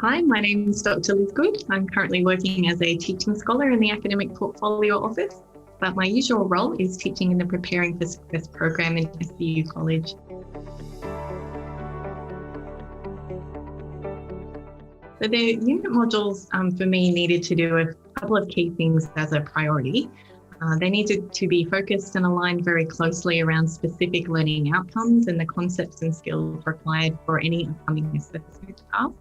Hi, my name is Dr. Liz Goode. I'm currently working as a teaching scholar in the Academic Portfolio Office, but my usual role is teaching in the Preparing for Success program in SVU College. So the unit modules for me needed to do a couple of key things as a priority. They needed to be focused and aligned very closely around specific learning outcomes and the concepts and skills required for any upcoming assessment task.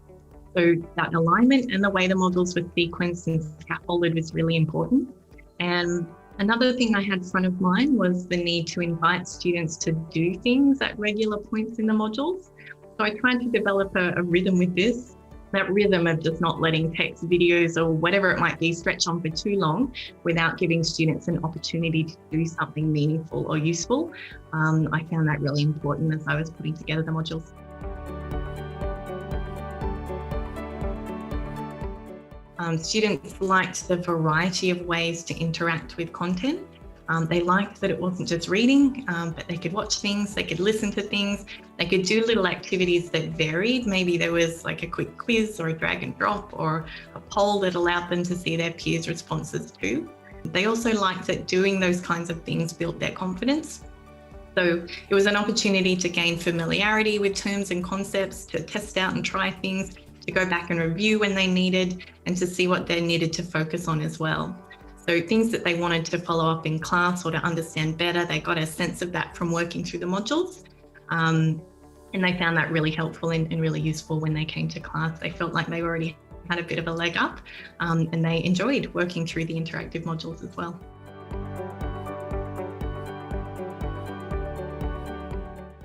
So that alignment and the way the modules were sequenced and scaffolded was really important. And another thing I had front of mind was the need to invite students to do things at regular points in the modules. So I tried to develop a rhythm with this, that rhythm of just not letting text, videos, or whatever it might be stretch on for too long without giving students an opportunity to do something meaningful or useful. I found that really important as I was putting together the modules. Students liked the variety of ways to interact with content. They liked that it wasn't just reading, but they could watch things, they could listen to things, they could do little activities that varied. Maybe there was like a quick quiz or a drag and drop or a poll that allowed them to see their peers' responses too. They also liked that doing those kinds of things built their confidence. So it was an opportunity to gain familiarity with terms and concepts, to test out and try things, to go back and review when they needed, and to see what they needed to focus on as well. So things that they wanted to follow up in class or to understand better, they got a sense of that from working through the modules. And they found that really helpful and really useful when they came to class. They felt like they already had a bit of a leg up, and they enjoyed working through the interactive modules as well.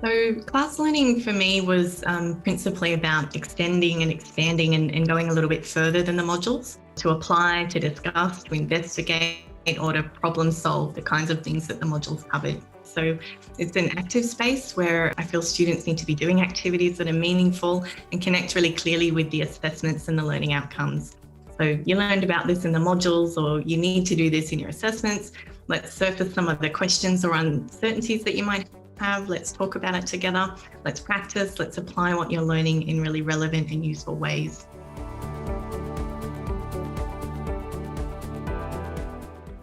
So class learning for me was principally about extending and expanding and going a little bit further than the modules, to apply, to discuss, to investigate, or to problem solve the kinds of things that the modules covered. So it's an active space where I feel students need to be doing activities that are meaningful and connect really clearly with the assessments and the learning outcomes. So you learned about this in the modules, or you need to do this in your assessments. Let's surface some of the questions or uncertainties that you might have. Let's talk about it together. Let's practice. Let's apply what you're learning in really relevant and useful ways.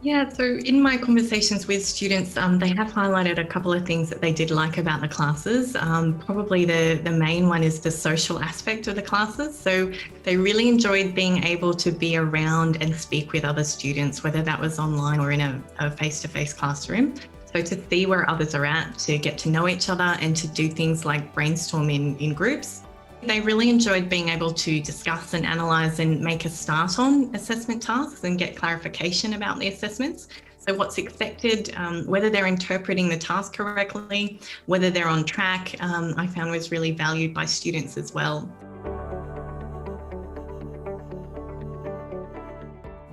Yeah, so in my conversations with students, they have highlighted a couple of things that they did like about the classes. Probably the main one is the social aspect of the classes. So they really enjoyed being able to be around and speak with other students, whether that was online or in a face-to-face classroom. So to see where others are at, to get to know each other and to do things like brainstorm in groups. They really enjoyed being able to discuss and analyse and make a start on assessment tasks and get clarification about the assessments. So what's expected, whether they're interpreting the task correctly, whether they're on track, I found was really valued by students as well.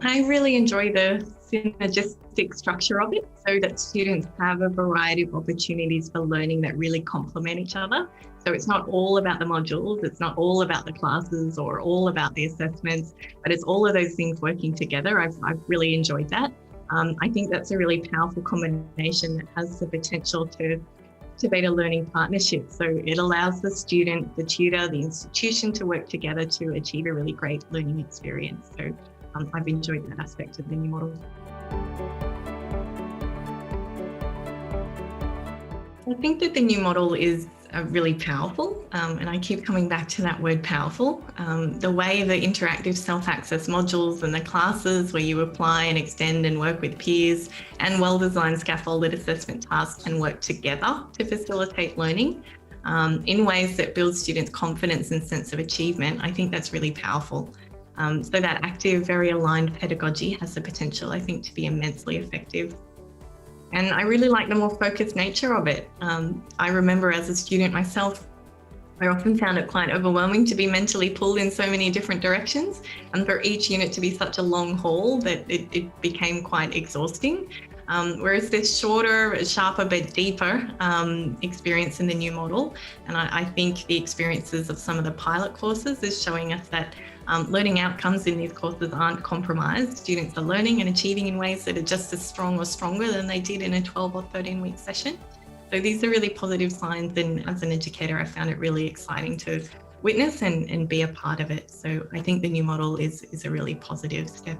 I really enjoy the synergistic structure of it, so that students have a variety of opportunities for learning that really complement each other. So it's not all about the modules, it's not all about the classes or all about the assessments, but it's all of those things working together. I've really enjoyed that. I think that's a really powerful combination that has the potential to activate a learning partnership. So it allows the student, the tutor, the institution to work together to achieve a really great learning experience. So I've enjoyed that aspect of the new model. I think that the new model is really powerful, and I keep coming back to that word powerful. The way the interactive self-access modules and the classes where you apply and extend and work with peers, and well-designed scaffolded assessment tasks can work together to facilitate learning in ways that build students' confidence and sense of achievement. I think that's really powerful. So that active, very aligned pedagogy has the potential, I think, to be immensely effective. And I really like the more focused nature of it. I remember as a student myself, I often found it quite overwhelming to be mentally pulled in so many different directions, and for each unit to be such a long haul that it became quite exhausting. Whereas this shorter, sharper, but deeper experience in the new model, and I think the experiences of some of the pilot courses is showing us that learning outcomes in these courses aren't compromised. Students are learning and achieving in ways that are just as strong or stronger than they did in a 12 or 13 week session. So these are really positive signs, and as an educator, I found it really exciting to witness and be a part of it. So I think the new model is a really positive step.